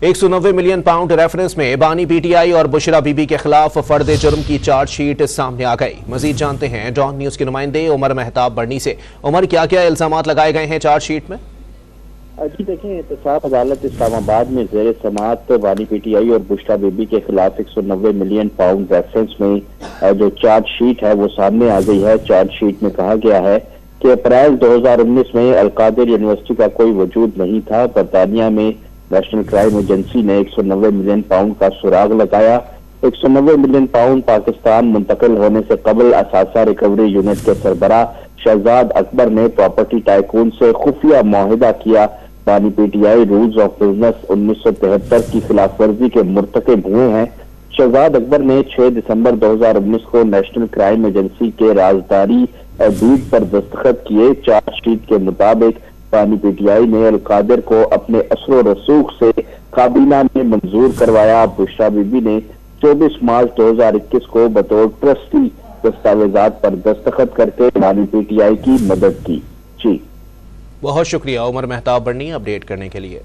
190 million pound reference में बानी PTI और बुशरा बीबी के खिलाफ फर्द जुर्म की चार्जशीट सामने आ गई। मजीद जानते हैं डॉन न्यूज के नुमाइंदे उमर मेहताब बर्नी से। उमर, क्या क्या इल्जामात लगाए गए हैं चार्जशीट में? जी देखें, एहतसाब अदालत इस्लामाबाद में ज़ेर समाअत बानी पीटीआई और बुशरा बीबी के खिलाफ 190 मिलियन पाउंड रेफरेंस में जो चार्जशीट है वो सामने आ गई है। चार्जशीट में कहा गया है कि अप्रैल 2019 में अलकादिर यूनिवर्सिटी का कोई वजूद नहीं था। बरतानिया में नेशनल क्राइम एजेंसी ने 190 मिलियन पाउंड का सुराग लगाया। 190 मिलियन पाउंड पाकिस्तान मुंतकिल होने से कबल असासा रिकवरी यूनिट के सरबराह शहजाद अकबर ने प्रॉपर्टी टाइकून से खुफिया मुआहिदा किया। बानी पीटीआई रूल्स ऑफ बिजनेस 1973 की खिलाफ वर्जी के मुर्तकिब हुए हैं। शहजाद अकबर ने 6 दिसंबर 2019 को नेशनल क्राइम एजेंसी के राजदारी डीड पर दस्तखत किए। चार्जशीट के मुताबिक बानी पीटीआई ने अलकादिर को अपने असर रसूख से काबीना में मंजूर करवाया। बुशरा बीबी ने 24 मार्च 2021 को बतौर ट्रस्टी दस्तावेजात पर दस्तखत करके बानी पीटीआई की मदद की। जी बहुत शुक्रिया उमर मेहताब बर्नी अपडेट करने के लिए।